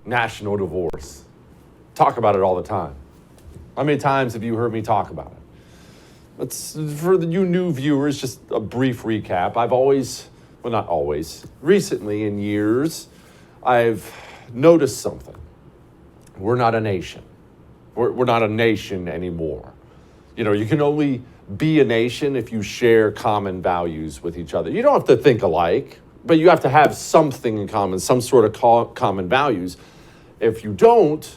national divorce. Talk about it all the time. How many times have you heard me talk about it? For you new viewers, just a brief recap. Not always, recently in years, I've noticed something. We're not a nation. We're not a nation anymore. You can only be a nation if you share common values with each other. You don't have to think alike, but you have to have something in common, some sort of common values. If you don't,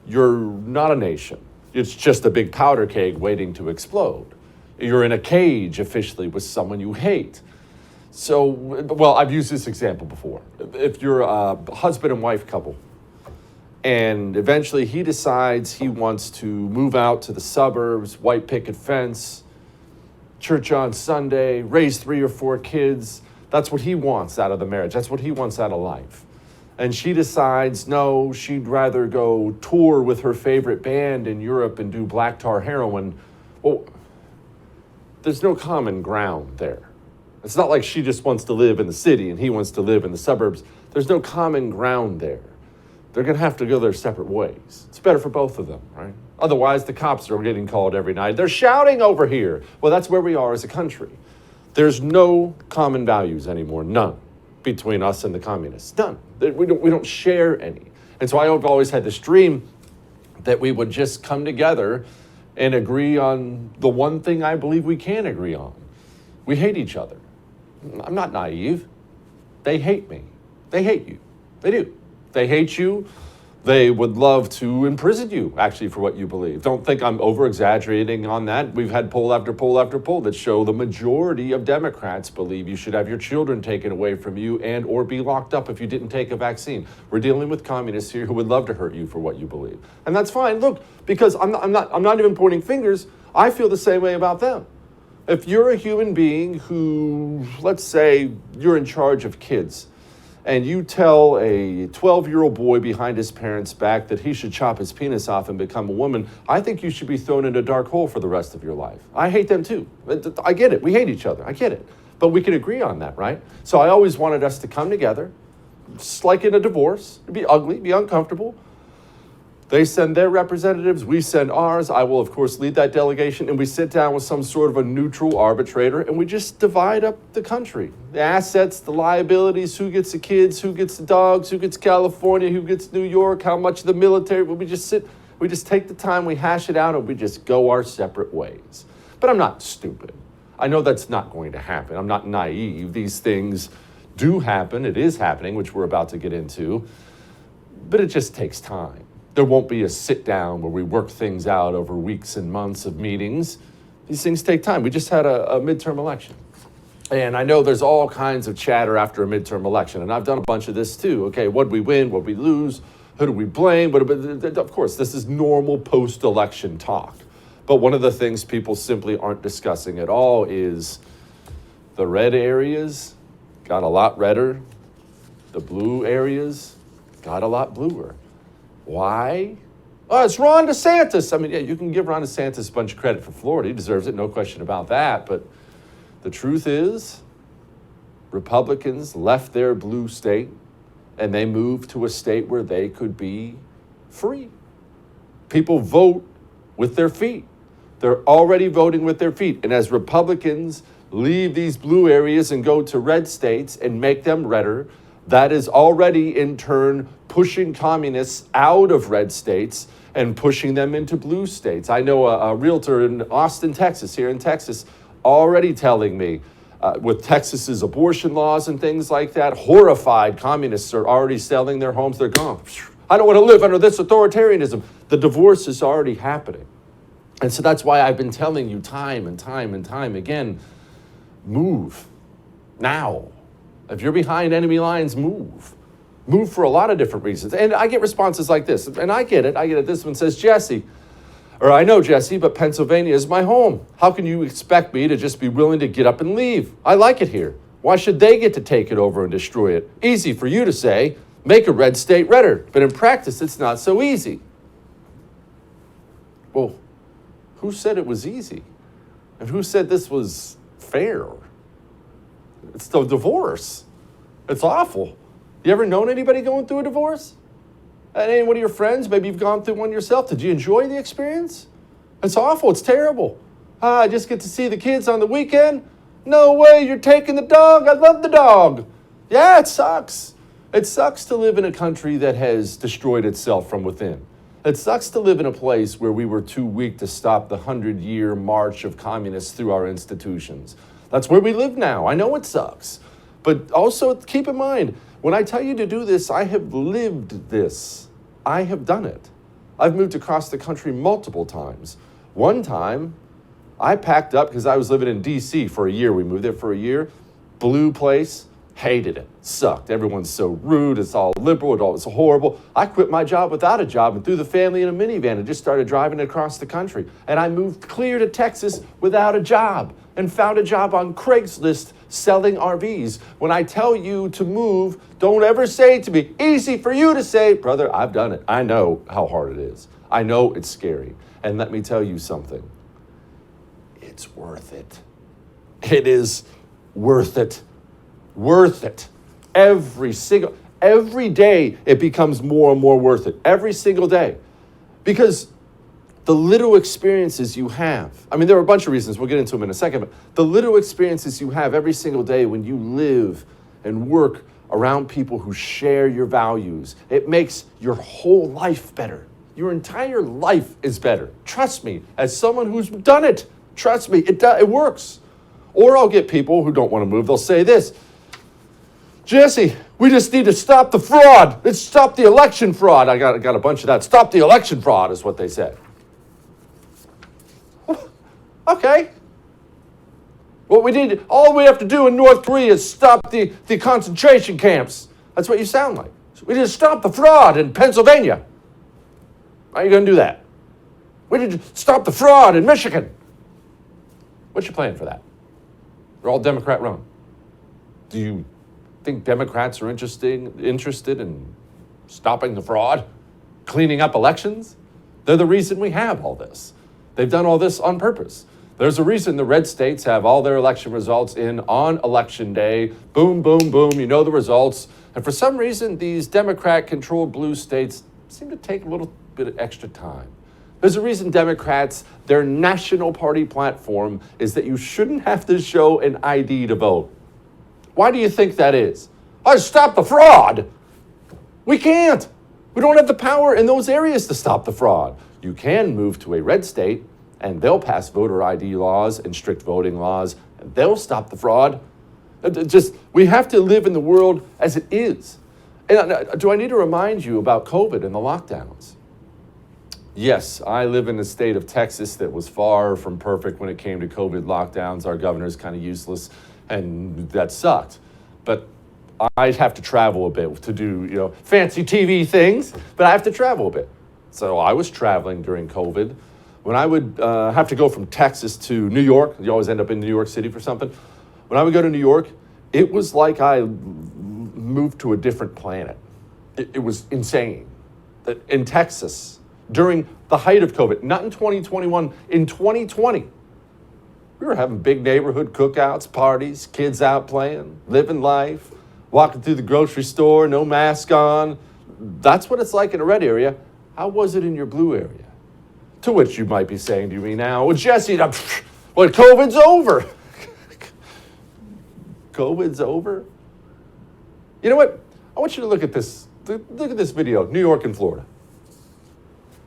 you're not a nation. It's just a big powder keg waiting to explode. You're in a cage officially with someone you hate. So, I've used this example before. If you're a husband and wife couple, and eventually he decides he wants to move out to the suburbs, white picket fence, church on Sunday, raise 3 or 4 kids. That's what he wants out of the marriage. That's what he wants out of life. And she decides, no, she'd rather go tour with her favorite band in Europe and do black tar heroin. Well, there's no common ground there. It's not like she just wants to live in the city and he wants to live in the suburbs. There's no common ground there. They're going to have to go their separate ways. It's better for both of them, right? Otherwise, the cops are getting called every night. They're shouting over here. Well, that's where we are as a country. There's no common values anymore, none, between us and the communists. None. We don't share any. And so I've always had this dream that we would just come together and agree on the one thing I believe we can agree on. We hate each other. I'm not naive. They hate me. They hate you. They do. They hate you. They would love to imprison you, actually, for what you believe. Don't think I'm over-exaggerating on that. We've had poll after poll after poll that show the majority of Democrats believe you should have your children taken away from you and or be locked up if you didn't take a vaccine. We're dealing with communists here who would love to hurt you for what you believe. And that's fine. Look, because I'm not even pointing fingers. I feel the same way about them. If you're a human being who, let's say you're in charge of kids, and you tell a 12-year-old boy behind his parents' back that he should chop his penis off and become a woman, I think you should be thrown in a dark hole for the rest of your life. I hate them too. I get it. We hate each other. I get it. But we can agree on that, right? So I always wanted us to come together, just like in a divorce. It'd be ugly, be uncomfortable. They send their representatives, we send ours. I will, of course, lead that delegation, and we sit down with some sort of a neutral arbitrator, and we just divide up the country. The assets, the liabilities, who gets the kids, who gets the dogs, who gets California, who gets New York, how much of the military. We just take the time, we hash it out, and we just go our separate ways. But I'm not stupid. I know that's not going to happen. I'm not naive. These things do happen. It is happening, which we're about to get into. But it just takes time. There won't be a sit down where we work things out over weeks and months of meetings. These things take time. We just had a midterm election. And I know there's all kinds of chatter after a midterm election. And I've done a bunch of this too. Okay, what did we win? What did we lose? Who do we blame? Of course, this is normal post-election talk. But one of the things people simply aren't discussing at all is the red areas got a lot redder. The blue areas got a lot bluer. Why? Oh, it's Ron DeSantis. I mean, yeah, you can give Ron DeSantis a bunch of credit for Florida. He deserves it, no question about that. But the truth is, Republicans left their blue state and they moved to a state where they could be free. People vote with their feet. They're already voting with their feet. And as Republicans leave these blue areas and go to red states and make them redder, that is already in turn pushing communists out of red states and pushing them into blue states. I know a realtor in Austin, Texas, here in Texas, already telling me with Texas's abortion laws and things like that, horrified communists are already selling their homes. They're gone. I don't want to live under this authoritarianism. The divorce is already happening. And so that's why I've been telling you time and time and time again, move now. If you're behind enemy lines, move. Move for a lot of different reasons. And I get responses like this. And I get it. This one says, Jesse, or I know Jesse, but Pennsylvania is my home. How can you expect me to just be willing to get up and leave? I like it here. Why should they get to take it over and destroy it? Easy for you to say, make a red state redder. But in practice, it's not so easy. Well, who said it was easy? And who said this was fair? It's the divorce. It's awful. You ever known anybody going through a divorce? And any one of your friends, maybe you've gone through one yourself. Did you enjoy the experience? It's awful. It's terrible. I just get to see the kids on the weekend. No way, you're taking the dog. I love the dog. Yeah, it sucks. It sucks to live in a country that has destroyed itself from within. It sucks to live in a place where we were too weak to stop the 100-year march of communists through our institutions. That's where we live now. I know it sucks. But also keep in mind, when I tell you to do this, I have lived this. I have done it. I've moved across the country multiple times. One time, I packed up because I was living in D.C. for a year. We moved there for a year. Blue place. Hated it. Sucked. Everyone's so rude. It's all liberal. It's horrible. I quit my job without a job and threw the family in a minivan and just started driving across the country. And I moved clear to Texas without a job and found a job on Craigslist selling RVs. When I tell you to move, don't ever say to me, easy for you to say, brother, I've done it. I know how hard it is. I know it's scary. And let me tell you something. It's worth it. It is worth it. Worth it. Every day it becomes more and more worth it. Every single day. Because the little experiences you have, I mean, there are a bunch of reasons, we'll get into them in a second, but the little experiences you have every single day when you live and work around people who share your values, it makes your whole life better. Your entire life is better. Trust me, as someone who's done it, trust me, it works. Or I'll get people who don't want to move, they'll say this, Jesse, we just need to stop the fraud. Let's stop the election fraud. I got a bunch of that. Stop the election fraud is what they said. Okay. All we have to do in North Korea is stop the concentration camps. That's what you sound like. We need to stop the fraud in Pennsylvania. How are you going to do that? We need to stop the fraud in Michigan. What's your plan for that? They're all Democrat run. Do you think Democrats are interested in stopping the fraud, cleaning up elections? They're the reason we have all this. They've done all this on purpose. There's a reason the red states have all their election results in on election day. Boom, boom, boom, you know the results. And for some reason, these Democrat-controlled blue states seem to take a little bit of extra time. There's a reason Democrats, their national party platform is that you shouldn't have to show an ID to vote. Why do you think that is? Stop the fraud. We can't. We don't have the power in those areas to stop the fraud. You can move to a red state, and they'll pass voter ID laws and strict voting laws, and they'll stop the fraud. We have to live in the world as it is. And do I need to remind you about COVID and the lockdowns? Yes, I live in a state of Texas that was far from perfect when it came to COVID lockdowns. Our governor's kind of useless, and that sucked. But I'd have to travel a bit to do, fancy TV things, but I have to travel a bit. So I was traveling during COVID. When I would have to go from Texas to New York, you always end up in New York City for something. When I would go to New York, it was like I moved to a different planet. It was insane. In Texas, during the height of COVID, not in 2021, in 2020, we were having big neighborhood cookouts, parties, kids out playing, living life, walking through the grocery store, no mask on. That's what it's like in a red area. How was it in your blue area? To which you might be saying to me now, well, Jesse, COVID's over. COVID's over? You know what? I want you to look at this. Look at this video, New York and Florida.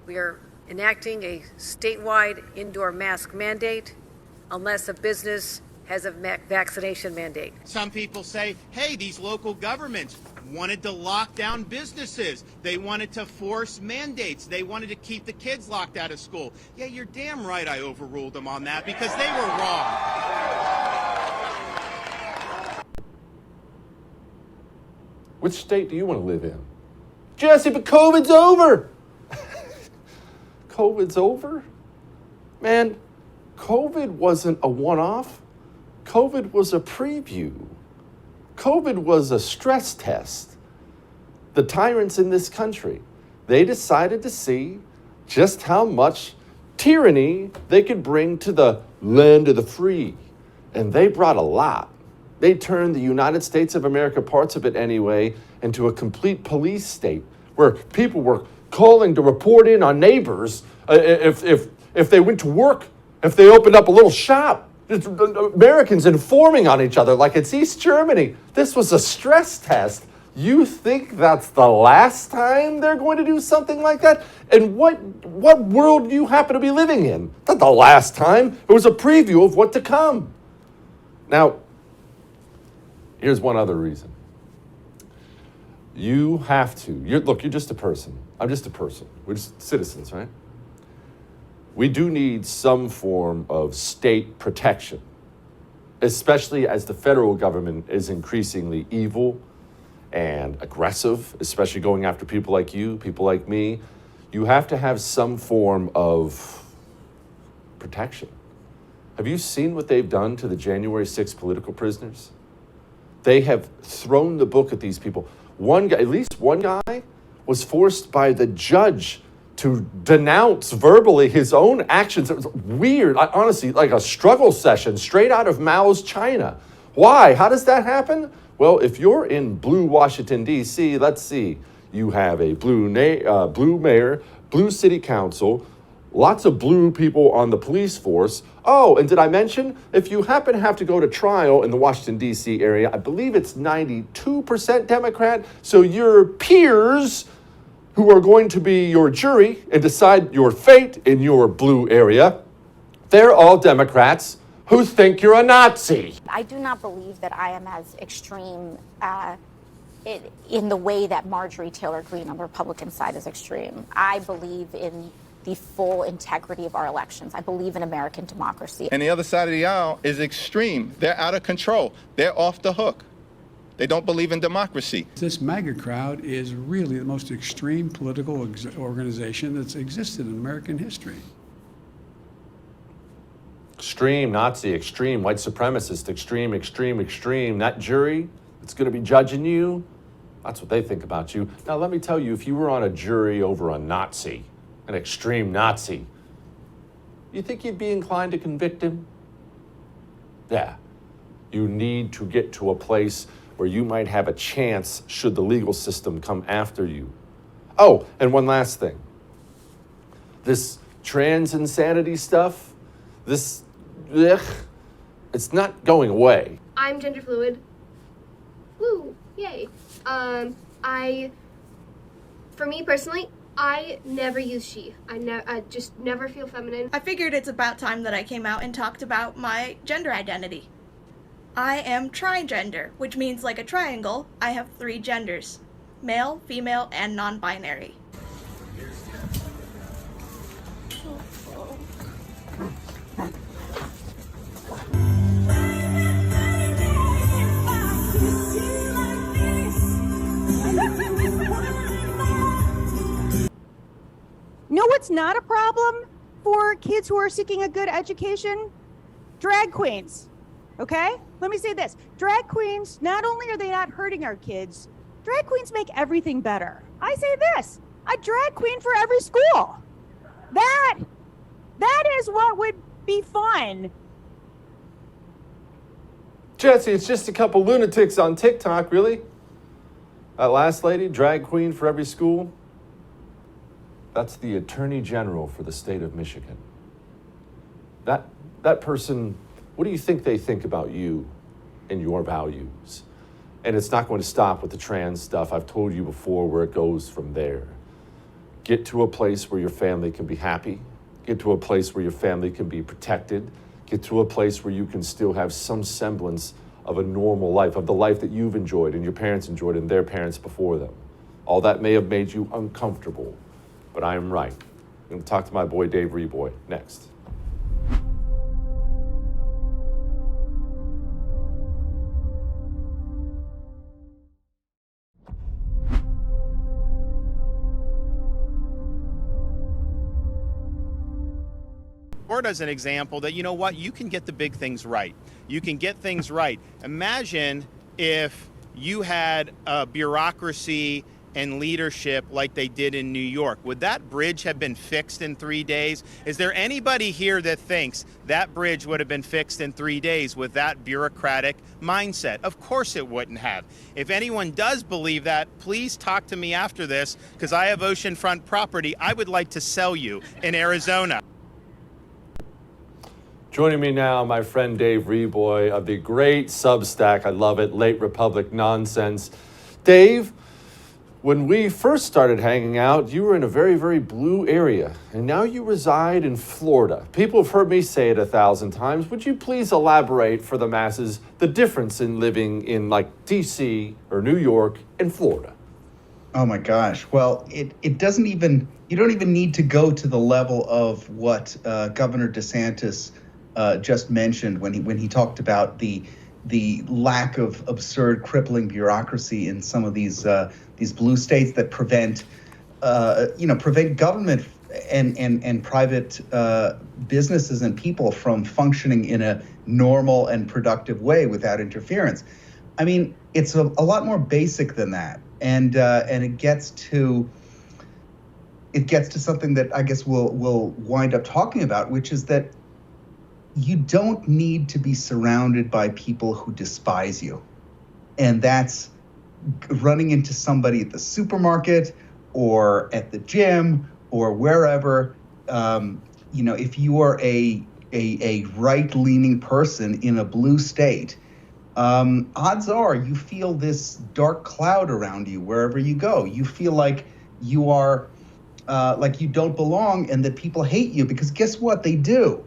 We are enacting a statewide indoor mask mandate unless a business has a vaccination mandate. Some people say, hey, these local governments wanted to lock down businesses. They wanted to force mandates. They wanted to keep the kids locked out of school. Yeah, you're damn right I overruled them on that because they were wrong. Which state do you want to live in? Jesse, but COVID's over. COVID's over? Man, COVID wasn't a one-off. COVID was a preview. COVID was a stress test. The tyrants in this country, they decided to see just how much tyranny they could bring to the land of the free. And they brought a lot. They turned the United States of America, parts of it anyway, into a complete police state where people were calling to report in on neighbors if they went to work, if they opened up a little shop. Americans informing on each other like it's East Germany. This was a stress test. You think that's the last time they're going to do something like that? And what world do you happen to be living in? Not the last time. It was a preview of what to come. Now, here's one other reason. You have to. You're just a person. I'm just a person. We're just citizens, right? We do need some form of state protection, especially as the federal government is increasingly evil and aggressive, especially going after people like you, people like me. You have to have some form of protection. Have you seen what they've done to the January 6th political prisoners? They have thrown the book at these people. One guy, at least one guy, was forced by the judge to denounce verbally his own actions. It was weird, honestly, like a struggle session straight out of Mao's China. Why? How does that happen? Well, if you're in blue Washington, D.C., let's see. You have a blue mayor, blue city council, lots of blue people on the police force. Oh, and did I mention, if you happen to have to go to trial in the Washington, D.C. area, I believe it's 92% Democrat, so your peers who are going to be your jury and decide your fate in your blue area, they're all Democrats who think you're a Nazi. I do not believe that I am as extreme in the way that Marjorie Taylor Greene on the Republican side is extreme. I believe in the full integrity of our elections. I believe in American democracy. And the other side of the aisle is extreme. They're out of control. They're off the hook. They don't believe in democracy. This MAGA crowd is really the most extreme political organization that's existed in American history. Extreme Nazi, extreme white supremacist, extreme, extreme, extreme. That jury that's going to be judging you, that's what they think about you. Now, let me tell you, if you were on a jury over a Nazi, an extreme Nazi, you think you'd be inclined to convict him? Yeah. You need to get to a place where you might have a chance should the legal system come after you. Oh, and one last thing. This trans insanity stuff, it's not going away. I'm gender fluid. Woo, yay. For me personally, I never use she. I just never feel feminine. I figured it's about time that I came out and talked about my gender identity. I am trigender, which means like a triangle, I have 3 genders: male, female, and non-binary. Know what's not a problem for kids who are seeking a good education? Drag queens. Okay? Let me say this. Drag queens, not only are they not hurting our kids, drag queens make everything better. I say this, a drag queen for every school. That is what would be fun. Jesse, it's just a couple lunatics on TikTok, really? That last lady, drag queen for every school? That's the Attorney General for the state of Michigan. That person, what do you think they think about you and your values? And it's not going to stop with the trans stuff. I've told you before where it goes from there. Get to a place where your family can be happy. Get to a place where your family can be protected. Get to a place where you can still have some semblance of a normal life, of the life that you've enjoyed and your parents enjoyed and their parents before them. All that may have made you uncomfortable, but I am right. I'm going to talk to my boy Dave Reboy next. Or as an example that, you know what, you can get the big things right. You can get things right. Imagine if you had a bureaucracy and leadership like they did in New York, would that bridge have been fixed in 3 days? Is there anybody here that thinks that bridge would have been fixed in 3 days with that bureaucratic mindset? Of course it wouldn't have. If anyone does believe that, please talk to me after this, because I have oceanfront property I would like to sell you in Arizona. Joining me now, my friend Dave Reboy of the great Substack, I love it, Late Republic Nonsense. Dave, when we first started hanging out, you were in a very, very blue area, and now you reside in Florida. People have heard me say it 1,000 times. Would you please elaborate for the masses the difference in living in like DC or New York and Florida? Oh my gosh. Well, it doesn't even, you don't even need to go to the level of what Governor DeSantis just mentioned when he talked about the lack of absurd, crippling bureaucracy in some of these blue states that prevent government and private businesses and people from functioning in a normal and productive way without interference. I mean, it's a lot more basic than that, and it gets to something that I guess we'll wind up talking about, which is that you don't need to be surrounded by people who despise you. And that's running into somebody at the supermarket or at the gym or wherever. If you are a right-leaning person in a blue state, odds are you feel this dark cloud around you wherever you go. You feel like you are, like you don't belong and that people hate you, because guess what? They do.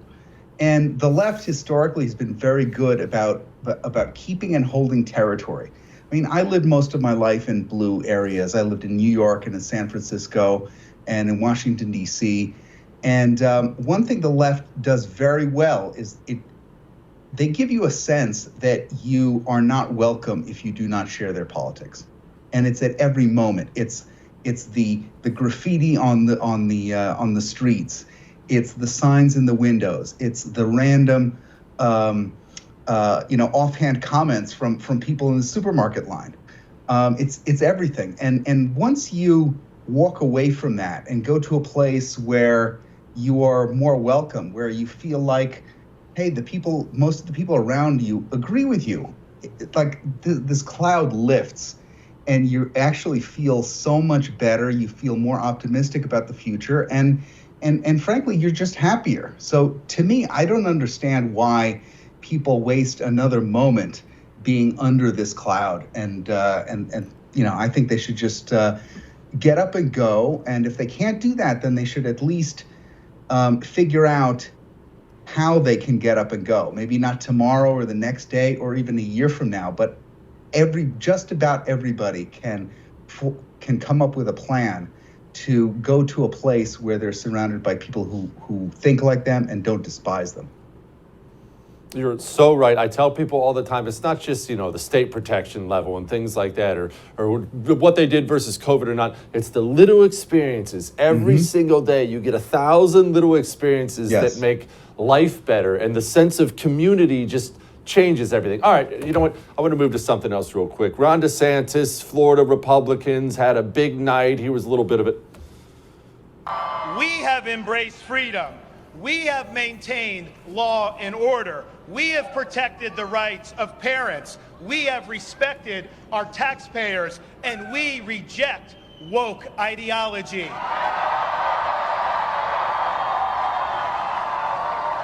And the left historically has been very good about keeping and holding territory. I mean, I lived most of my life in blue areas. I lived in New York and in San Francisco and in Washington, D.C. And one thing the left does very well is they give you a sense that you are not welcome if you do not share their politics. And it's at every moment. It's the graffiti on the streets. It's the signs in the windows. It's the random, offhand comments from people in the supermarket line. It's everything. And once you walk away from that and go to a place where you are more welcome, where you feel like, hey, most of the people around you agree with you, this cloud lifts, and you actually feel so much better. You feel more optimistic about the future, and frankly, you're just happier. So to me, I don't understand why people waste another moment being under this cloud. And I think they should just get up and go. And if they can't do that, then they should at least figure out how they can get up and go. Maybe not tomorrow or the next day or even a year from now, but just about everybody can come up with a plan to go to a place where they're surrounded by people who think like them and don't despise them. You're so right. I tell people all the time, it's not just, the state protection level and things like that, or what they did versus COVID or not. It's the little experiences. Every single day you get 1,000 little experiences that make life better, and the sense of community just changes everything. All right, you know what? I want to move to something else real quick. Ron DeSantis, Florida Republicans, had a big night. Here was a little bit of it. We have embraced freedom. We have maintained law and order. We have protected the rights of parents. We have respected our taxpayers, and we reject woke ideology.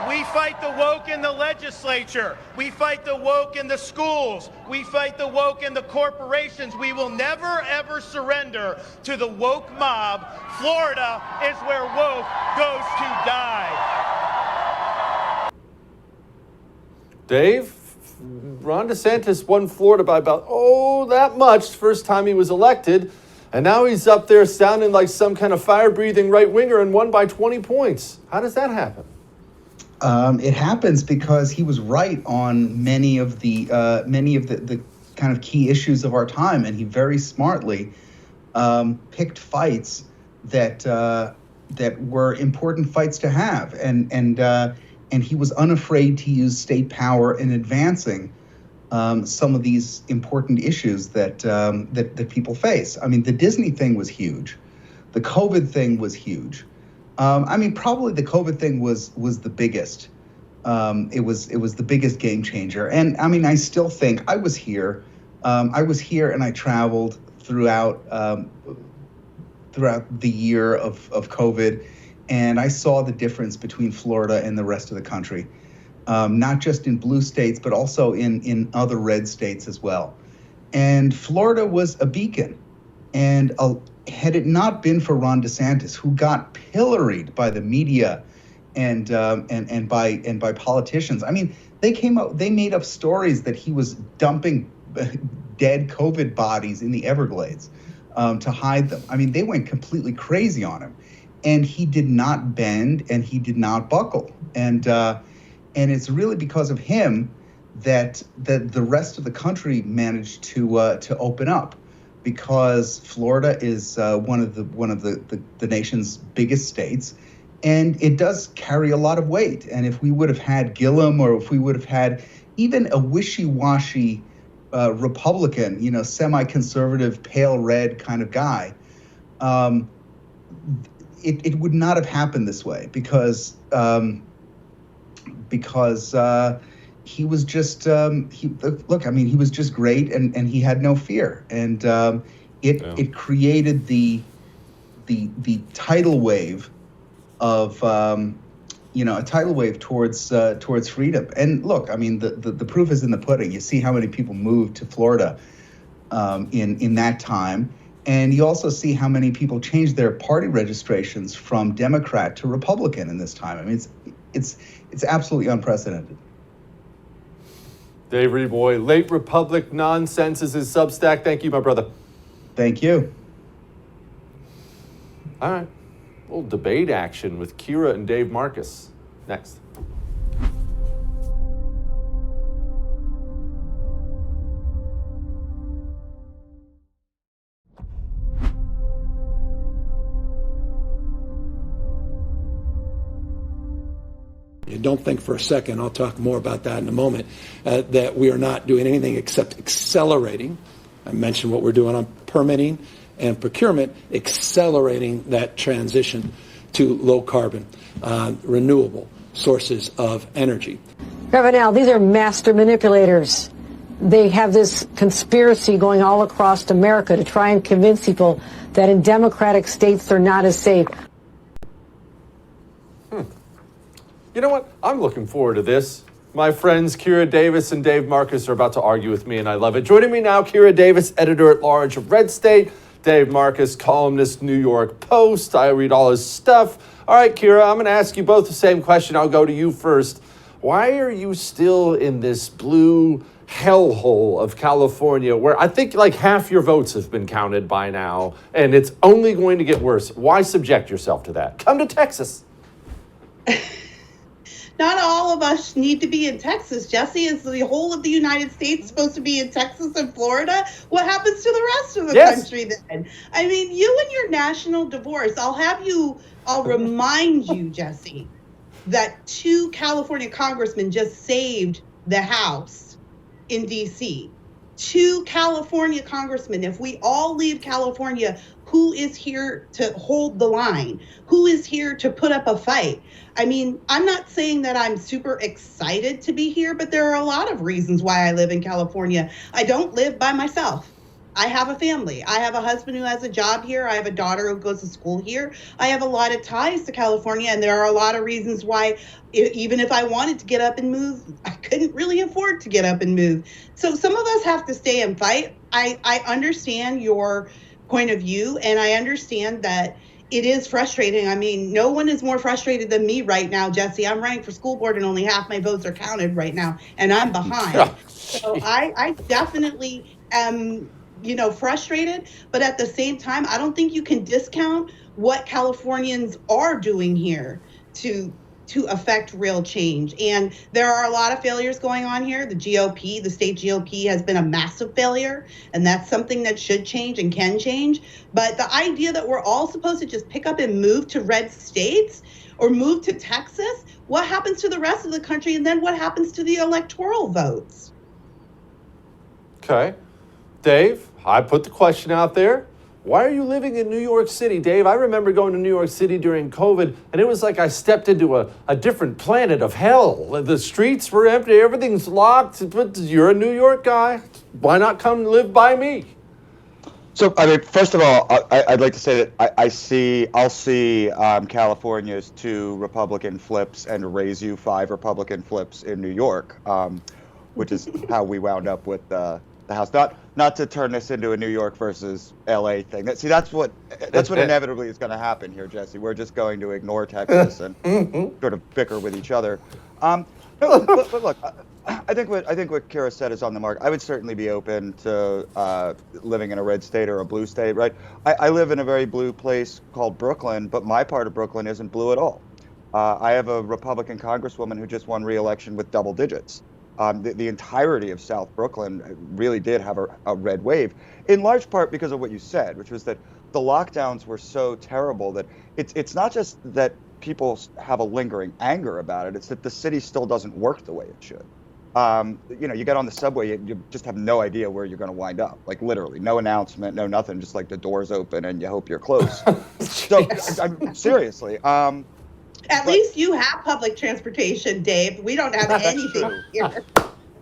We fight the woke in the legislature. We fight the woke in the schools. We fight the woke in the corporations. We will never, ever surrender to the woke mob. Florida is where woke goes to die. Dave, Ron DeSantis won Florida by about, that much, first time he was elected. And now he's up there sounding like some kind of fire-breathing right-winger and won by 20 points. How does that happen? It happens because he was right on many of the kind of key issues of our time, and he very smartly picked fights that were important fights to have, and he was unafraid to use state power in advancing some of these important issues that people face. I mean, the Disney thing was huge. The COVID thing was huge. Probably the COVID thing was the biggest. It was the biggest game changer. And I still think I was here. And I traveled throughout the year of COVID, and I saw the difference between Florida and the rest of the country. Not just in blue states, but also in other red states as well. And Florida was a beacon. And had it not been for Ron DeSantis, who got pilloried by the media and by politicians, they made up stories that he was dumping dead COVID bodies in the Everglades to hide them. They went completely crazy on him, and he did not bend and he did not buckle. And it's really because of him that the rest of the country managed to open up, because Florida is one of the nation's biggest states, and it does carry a lot of weight. And if we would have had Gillum, or if we would have had even a wishy-washy Republican, semi-conservative, pale red kind of guy, it would not have happened this way, because he was just he was just great, and he had no fear, and it created the tidal wave of a tidal wave towards freedom. And look, the proof is in the pudding. You see how many people moved to Florida in that time. And you also see how many people changed their party registrations from Democrat to Republican in this time. It's absolutely unprecedented. Dave Reboy, Late Republic Nonsense is his Substack. Thank you, my brother. Thank you. All right. A little debate action with Kira and Dave Marcus. Next. Don't think for a second, I'll talk more about that in a moment, that we are not doing anything except accelerating. I mentioned what we're doing on permitting and procurement, accelerating that transition to low carbon, renewable sources of energy. Ravenel, these are master manipulators. They have this conspiracy going all across America to try and convince people that in democratic states they're not as safe. You know what? I'm looking forward to this. My friends Kira Davis and Dave Marcus are about to argue with me, and I love it. Joining me now, Kira Davis, editor-at-large of Red State. Dave Marcus, columnist, New York Post. I read all his stuff. All right, Kira, I'm going to ask you both the same question. I'll go to you first. Why are you still in this blue hellhole of California, where I think like half your votes have been counted by now, and it's only going to get worse? Why subject yourself to that? Come to Texas. Not all of us need to be in Texas, Jesse. Is the whole of the United States supposed to be in Texas and Florida? What happens to the rest of the country then? You and your national divorce, I'll remind you, Jesse, that 2 California congressmen just saved the House in D.C. 2 California congressmen. If we all leave California, who is here to hold the line? Who is here to put up a fight? I'm not saying that I'm super excited to be here, but there are a lot of reasons why I live in California. I don't live by myself. I have a family. I have a husband who has a job here. I have a daughter who goes to school here. I have a lot of ties to California, and there are a lot of reasons why, even if I wanted to get up and move, I couldn't really afford to get up and move. So some of us have to stay and fight. I understand your point of view, and I understand that it is frustrating. No one is more frustrated than me right now, Jesse. I'm running for school board and only half my votes are counted right now, and I'm behind. So I definitely am, frustrated. But at the same time, I don't think you can discount what Californians are doing here to affect real change. And there are a lot of failures going on here. The GOP, the state GOP, has been a massive failure, and that's something that should change and can change. But the idea that we're all supposed to just pick up and move to red states or move to Texas, what happens to the rest of the country, and then what happens to the electoral votes? Okay. Dave, I put the question out there. Why are you living in New York City, Dave? I remember going to New York City during COVID, and it was like I stepped into a different planet of hell. The streets were empty, everything's locked, but you're a New York guy. Why not come live by me? So, I mean, first of all, I'd like to say that I'll see California's 2 Republican flips and raise you 5 Republican flips in New York, which is how we wound up with the House. Not to turn this into a New York versus LA thing. That's what inevitably is going to happen here, Jesse. We're just going to ignore Texas and sort of bicker with each other. No, but look, I think what Kira said is on the mark. I would certainly be open to living in a red state or a blue state, right? I live in a very blue place called Brooklyn, but my part of Brooklyn isn't blue at all. I have a Republican congresswoman who just won re-election with double digits. The entirety of South Brooklyn really did have a red wave, in large part because of what you said, which was that the lockdowns were so terrible that it's not just that people have a lingering anger about it, it's that the city still doesn't work the way it should. You get on the subway, you just have no idea where you're going to wind up. Like literally, no announcement, no nothing, just like the doors open and you hope you're close. So, seriously. At least you have public transportation, Dave. We don't have anything here.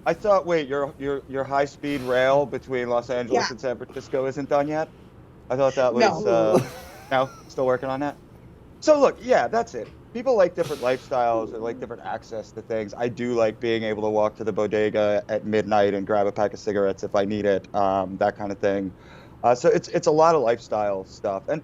I thought, wait, your high-speed rail between Los Angeles and San Francisco isn't done yet? I thought that was no, still working on that. So look, yeah, that's it. People like different lifestyles and like different access to things. I do like being able to walk to the bodega at midnight and grab a pack of cigarettes if I need it, that kind of thing. So it's a lot of lifestyle stuff. And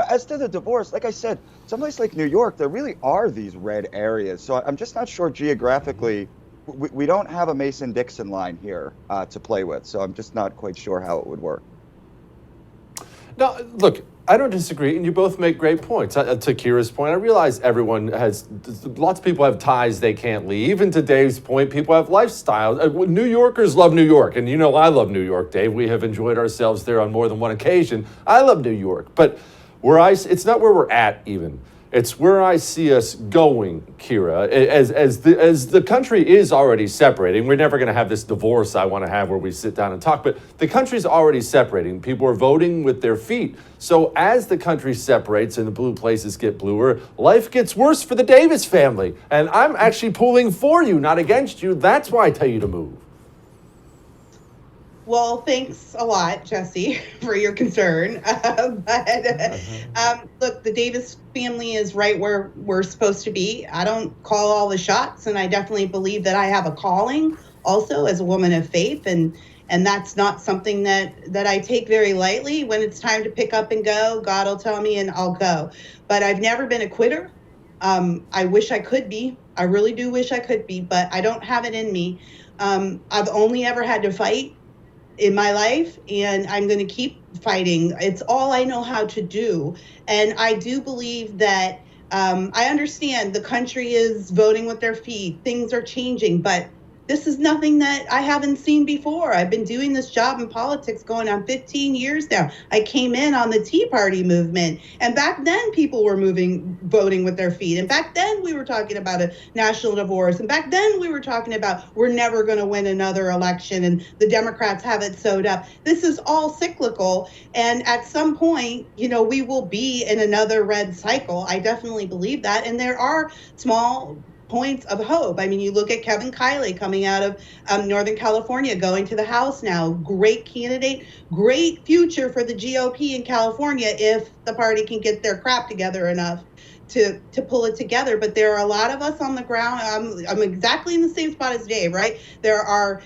as to the divorce, like I said, someplace like New York, there really are these red areas. So I'm just not sure geographically. We don't have a Mason-Dixon line here to play with. So I'm just not quite sure how it would work. No, look, I don't disagree, and you both make great points. To Kira's point, I realize lots of people have ties they can't leave, and to Dave's point, people have lifestyles. New Yorkers love New York, and I love New York, Dave. We have enjoyed ourselves there on more than one occasion. I love New York, but it's not where we're at even. It's where I see us going, Kira. As the country is already separating, we're never going to have this divorce I want to have where we sit down and talk, but the country's already separating. People are voting with their feet. So as the country separates and the blue places get bluer, life gets worse for the Davis family. And I'm actually pulling for you, not against you. That's why I tell you to move. Well, thanks a lot, Jesse, for your concern. Look, the Davis family is right where we're supposed to be. I don't call all the shots, and I definitely believe that I have a calling also as a woman of faith, and that's not something that I take very lightly. When it's time to pick up and go, God will tell me and I'll go. But I've never been a quitter. I wish I could be. I really do wish I could be, but I don't have it in me. I've only ever had to fight in my life, and I'm going to keep fighting. It's all I know how to do. And I do believe that I understand the country is voting with their feet. Things are changing, but this is nothing that I haven't seen before. I've been doing this job in politics going on 15 years now. I came in on the Tea Party movement, and back then people were voting with their feet. And back then we were talking about a national divorce. And back then we were talking about we're never going to win another election and the Democrats have it sewed up. This is all cyclical. And at some point, we will be in another red cycle. I definitely believe that. And there are small points of hope. I mean, you look at Kevin Kiley coming out of Northern California, going to the House now. Great candidate, great future for the GOP in California if the party can get their crap together enough to pull it together. But there are a lot of us on the ground. I'm exactly in the same spot as Dave, right? There are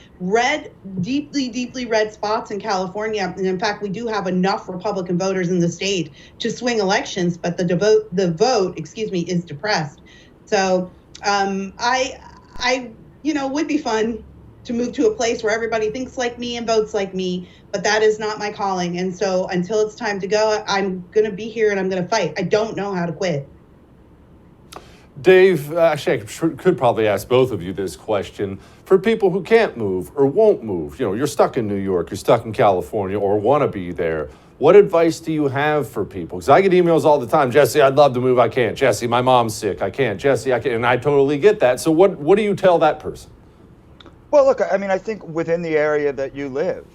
deeply red spots in California. And in fact, we do have enough Republican voters in the state to swing elections, but the vote is depressed. So I would be fun to move to a place where everybody thinks like me and votes like me, but that is not my calling. And so until it's time to go, I'm going to be here and I'm going to fight. I don't know how to quit. Dave, actually, I could probably ask both of you this question. For people who can't move or won't move, you're stuck in New York, you're stuck in California, or want to be there, what advice do you have for people? Because I get emails all the time. Jesse, I'd love to move. I can't. Jesse, my mom's sick. I can't. Jesse, I can't. And I totally get that. So what do you tell that person? Well, look, I mean, I think within the area that you live,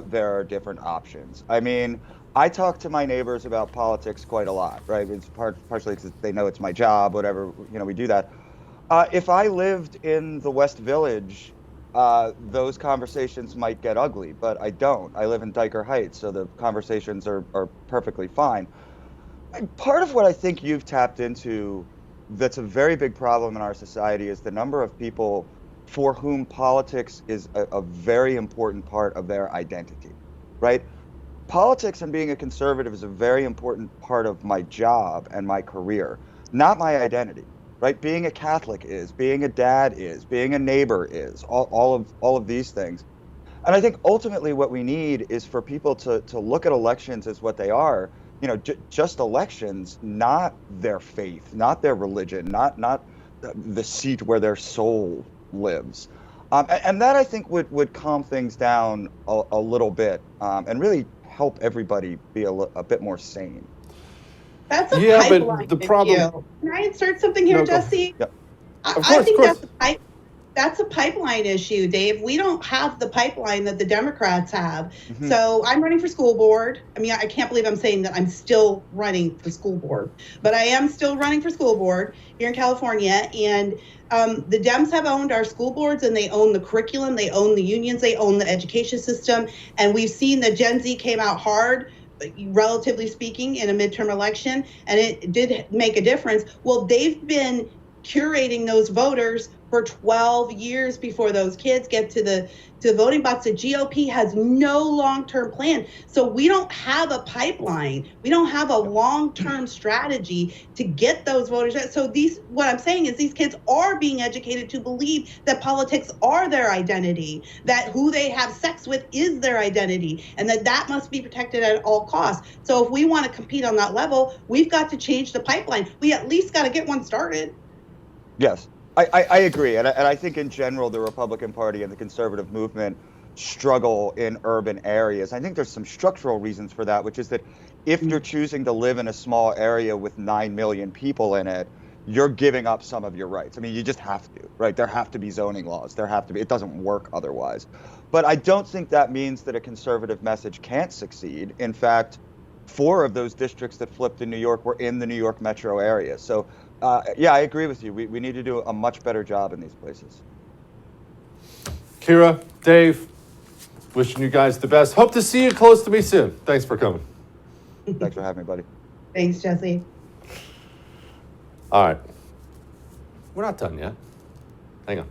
there are different options. I mean, I talk to my neighbors about politics quite a lot, right? It's partially because they know it's my job, whatever, we do that. If I lived in the West Village, those conversations might get ugly, but I don't. I live in Diker Heights, so the conversations are perfectly fine. Part of what I think you've tapped into that's a very big problem in our society is the number of people for whom politics is a very important part of their identity, right? Politics and being a conservative is a very important part of my job and my career, not my identity, right? Being a Catholic is, being a dad is, being a neighbor is, all of these things. And I think ultimately what we need is for people to look at elections as what they are, just elections, not their faith, not their religion, not the seat where their soul lives. And that I think would calm things down a little bit and really help everybody be a bit more sane. That's a Yeah, pipeline but the problem. issue. Can I insert something here, No, Jesse? Yep. I think that's a pipeline issue, Dave. We don't have the pipeline that the Democrats have. Mm-hmm. So I'm running for school board. I mean, I can't believe I'm saying that I'm still running for school board, but I am still running for school board here in California. And the Dems have owned our school boards, and they own the curriculum, they own the unions, they own the education system. And we've seen that Gen Z came out hard, relatively speaking, in a midterm election, and it did make a difference. Well, they've been curating those voters for 12 years before those kids get to the voting box. The GOP has no long-term plan. So we don't have a pipeline. We don't have a long-term strategy to get those voters. So what I'm saying is these kids are being educated to believe that politics are their identity, that who they have sex with is their identity, and that must be protected at all costs. So if we want to compete on that level, we've got to change the pipeline. We at least got to get one started. Yes, I agree. And I think in general, the Republican Party and the conservative movement struggle in urban areas. I think there's some structural reasons for that, which is that if you're choosing to live in a small area with 9 million people in it, you're giving up some of your rights. I mean, you just have to, right? There have to be zoning laws. It doesn't work otherwise. But I don't think that means that a conservative message can't succeed. In fact, 4 of those districts that flipped in New York were in the New York metro area. So yeah, I agree with you. We need to do a much better job in these places. Kira, Dave, wishing you guys the best. Hope to see you close to me soon. Thanks for coming. Thanks for having me, buddy. Thanks, Jesse. All right. We're not done yet. Hang on.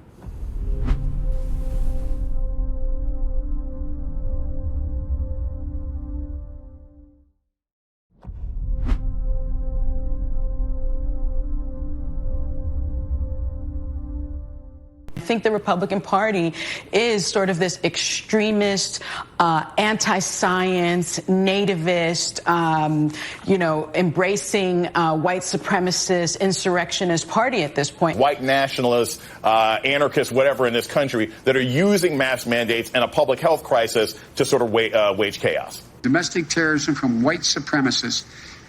I think the Republican Party is sort of this extremist, anti-science, nativist, embracing white supremacist, insurrectionist party at this point. White nationalists, anarchists, whatever in this country that are using mask mandates and a public health crisis to sort of wage chaos. Domestic terrorism from white supremacists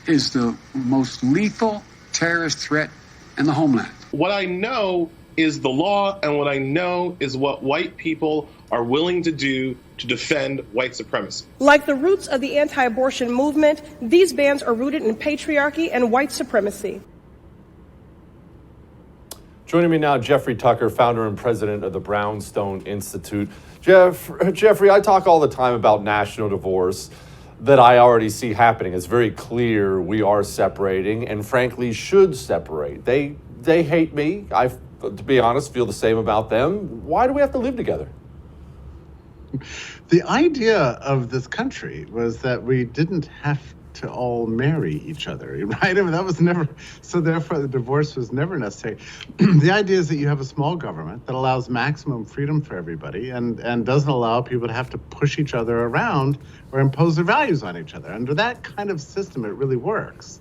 is the most lethal terrorist threat in the homeland. What I know is the law, and what I know is what white people are willing to do to defend white supremacy. Like the roots of the anti-abortion movement, these bans are rooted in patriarchy and white supremacy. Joining me now, Jeffrey Tucker, founder and president of the Brownstone Institute. Jeffrey, I talk all the time about national divorce that I already see happening. It's very clear we are separating and frankly should separate. They hate me. To be honest, feel the same about them. Why do we have to live together? The idea of this country was that we didn't have to all marry each other, right? I mean, that was never, so therefore the divorce was never necessary. The idea is that you have a small government that allows maximum freedom for everybody and doesn't allow people to have to push each other around or impose their values on each other. Under that kind of system, it really works.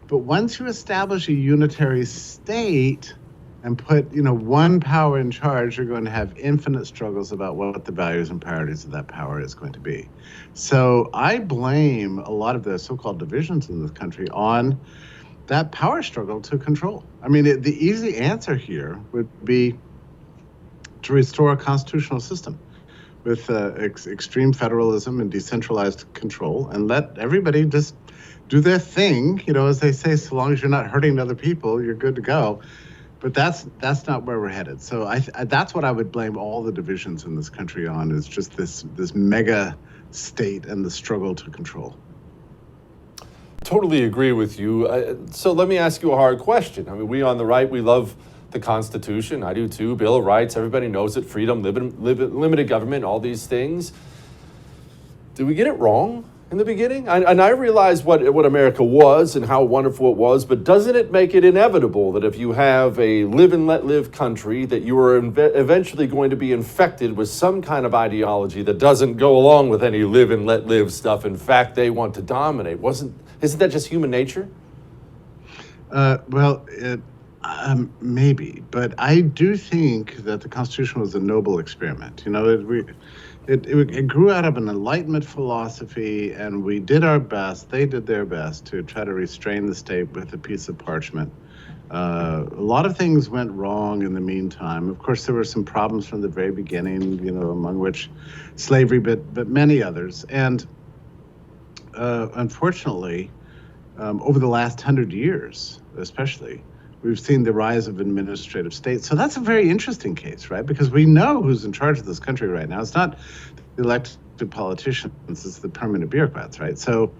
But once you establish a unitary state and put, one power in charge, you're going to have infinite struggles about what the values and priorities of that power is going to be. So I blame a lot of the so-called divisions in this country on that power struggle to control. I mean, the easy answer here would be to restore a constitutional system with extreme federalism and decentralized control, and let everybody just do their thing. As they say, so long as you're not hurting other people, you're good to go. But that's not where we're headed. So that's what I would blame all the divisions in this country on, is just this mega state and the struggle to control. Totally agree with you. So let me ask you a hard question. I mean, we on the right, we love the Constitution. I do too. Bill of Rights, everybody knows it. Freedom, limited government, all these things. Did we get it wrong in the beginning? And I realize what America was and how wonderful it was, but doesn't it make it inevitable that if you have a live and let live country, that you are eventually going to be infected with some kind of ideology that doesn't go along with any live and let live stuff? In fact, they want to dominate. Isn't that just human nature? Maybe, but I do think that the Constitution was a noble experiment. It grew out of an Enlightenment philosophy, and we did our best. They did their best to try to restrain the state with a piece of parchment. A lot of things went wrong in the meantime. Of course, there were some problems from the very beginning, among which slavery, but many others. And unfortunately, over the last 100 years, especially, we've seen the rise of administrative states. So that's a very interesting case, right? Because we know who's in charge of this country right now. It's not the elected politicians, it's the permanent bureaucrats, right? So,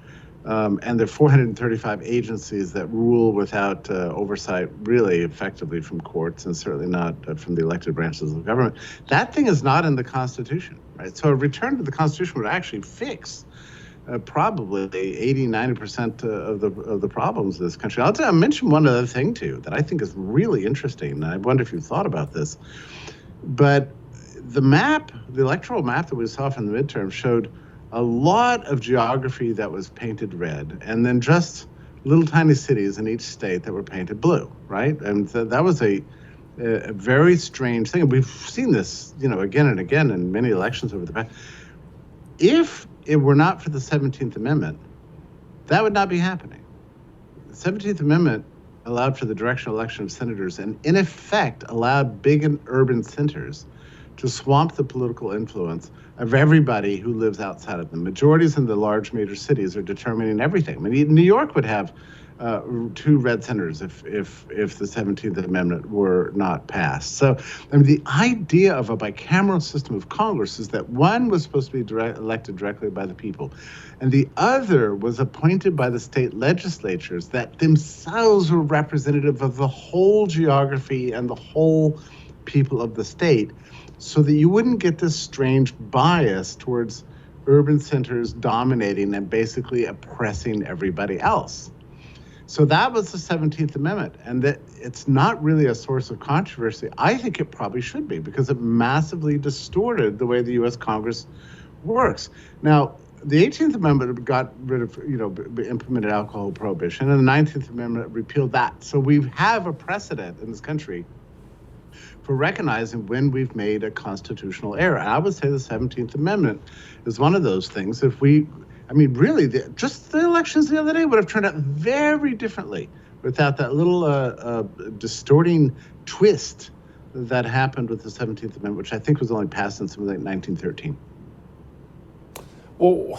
and there are 435 agencies that rule without oversight really effectively from courts, and certainly not from the elected branches of government. That thing is not in the Constitution, right? So a return to the Constitution would actually fix probably 80-90% of the problems of this country. I'll mention one other thing too that I think is really interesting, and I wonder if you thought about this. But the electoral map that we saw from the midterm showed a lot of geography that was painted red, and then just little tiny cities in each state that were painted blue, right? And that was a very strange thing. We've seen this, again and again in many elections over the past. If it were not for the 17th Amendment, that would not be happening. The 17th Amendment allowed for the directional election of senators, and in effect allowed big and urban centers to swamp the political influence of everybody who lives outside of them. Majorities in the large major cities are determining everything. I mean, New York would have 2 red senators if the 17th Amendment were not passed. So, the idea of a bicameral system of Congress is that one was supposed to be elected directly by the people, and the other was appointed by the state legislatures that themselves were representative of the whole geography and the whole people of the state, so that you wouldn't get this strange bias towards urban centers dominating and basically oppressing everybody else. So that was the 17th Amendment, and that it's not really a source of controversy. I think it probably should be, because it massively distorted the way the U.S. Congress works. Now, the 18th Amendment got rid of, implemented alcohol prohibition, and the 19th Amendment repealed that. So we have a precedent in this country for recognizing when we've made a constitutional error. And I would say the 17th Amendment is one of those things. Really, just the elections the other day would have turned out very differently without that little distorting twist that happened with the 17th Amendment, which I think was only passed in something like 1913. Well,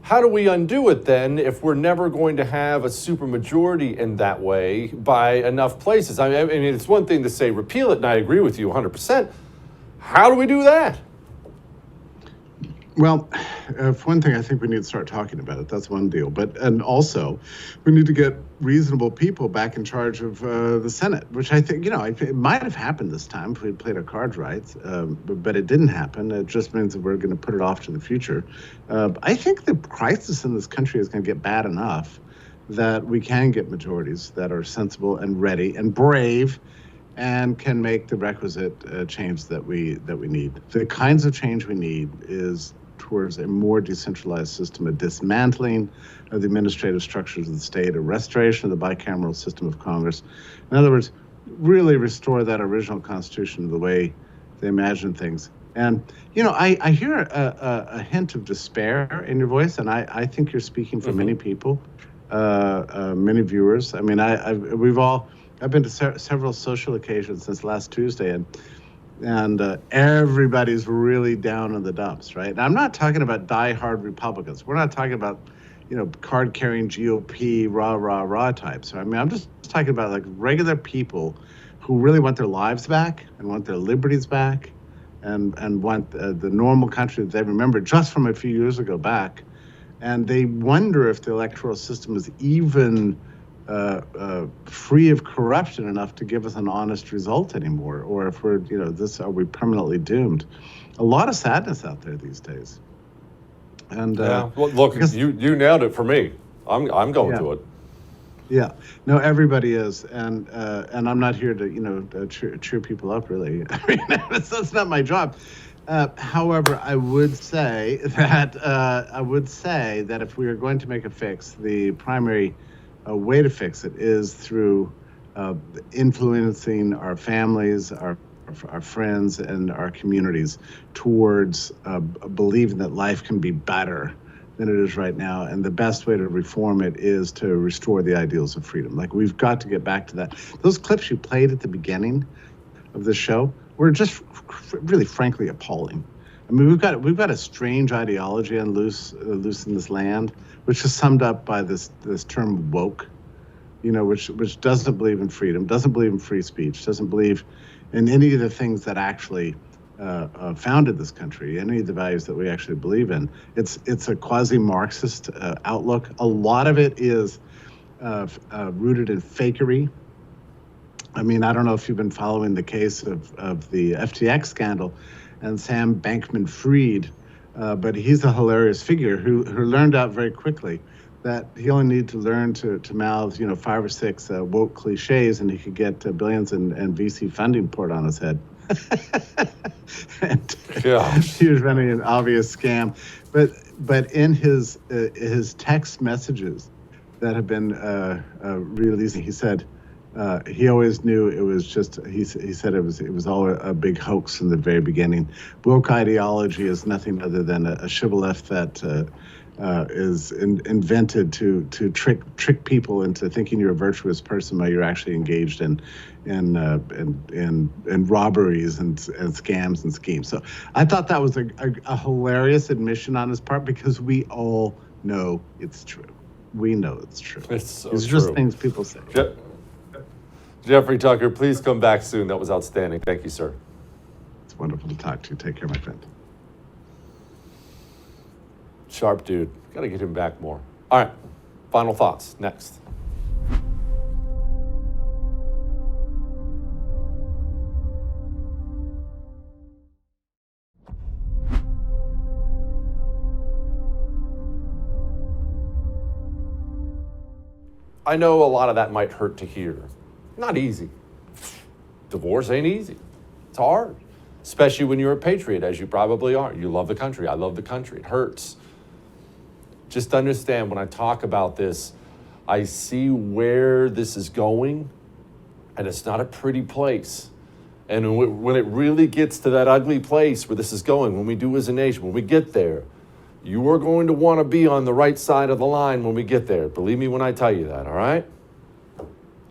how do we undo it then if we're never going to have a supermajority in that way by enough places? I mean, it's one thing to say repeal it, and I agree with you 100%. How do we do that? Well, for one thing, I think we need to start talking about it. That's one deal. And also, we need to get reasonable people back in charge of the Senate, which I think, it might have happened this time if we had played our cards right, but it didn't happen. It just means that we're going to put it off to the future. I think the crisis in this country is going to get bad enough that we can get majorities that are sensible and ready and brave and can make the requisite change that we need. The kinds of change we need is towards a more decentralized system, a dismantling of the administrative structures of the state, a restoration of the bicameral system of Congress. In other words, really restore that original Constitution the way they imagined things. And, I hear a hint of despair in your voice, and I think you're speaking for many people, many viewers. I mean, I've been to several social occasions since last Tuesday, and and everybody's really down in the dumps, right? And I'm not talking about diehard Republicans. We're not talking about, card-carrying GOP rah types. I mean, I'm just talking about like regular people who really want their lives back and want their liberties back, and want the normal country that they remember just from a few years ago back. And they wonder if the electoral system is even free of corruption enough to give us an honest result anymore, or if we're, are we permanently doomed? A lot of sadness out there these days. And well, look, you nailed it for me. I'm going to it. Yeah, no, everybody is, and I'm not here to cheer people up, really. I mean, that's not my job. However, I would say that if we are going to make a fix, the primary way to fix it is through influencing our families, our friends, and our communities towards believing that life can be better than it is right now. And the best way to reform it is to restore the ideals of freedom. Like, we've got to get back to that. Those clips you played at the beginning of the show were just really, frankly, appalling. I mean, we've got a strange ideology on loose in this land, which is summed up by this term woke, which doesn't believe in freedom, doesn't believe in free speech, doesn't believe in any of the things that actually founded this country, any of the values that we actually believe in. It's a quasi-Marxist outlook. A lot of it is rooted in fakery. I mean, I don't know if you've been following the case of the FTX scandal and Sam Bankman-Fried, but he's a hilarious figure who learned out very quickly that he only needed to learn to mouth 5 or 6 woke cliches, and he could get billions and VC funding poured on his head. And he was running an obvious scam, but in his text messages that have been released, he said he always knew it was just. He said it was all a big hoax from the very beginning. Woke ideology is nothing other than a shibboleth that is invented to trick people into thinking you're a virtuous person while you're actually engaged in robberies and scams and schemes. So I thought that was a hilarious admission on his part, because we all know it's true. We know it's true. It's so It's true. just things people say. Jeffrey Tucker, please come back soon. That was outstanding. Thank you, sir. It's wonderful to talk to you. Take care, my friend. Sharp dude. Got to get him back more. All right. Final thoughts. Next. I know a lot of that might hurt to hear. Not easy. Divorce ain't easy. It's hard, especially when you're a patriot, as you probably are. You love the country. I love the country. It hurts. Just understand, when I talk about this, I see where this is going, and it's not a pretty place. And when it really gets to that ugly place where this is going, when we do as a nation, when we get there, you are going to want to be on the right side of the line when we get there. Believe me when I tell you that, all right?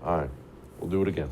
All right, we'll do it again.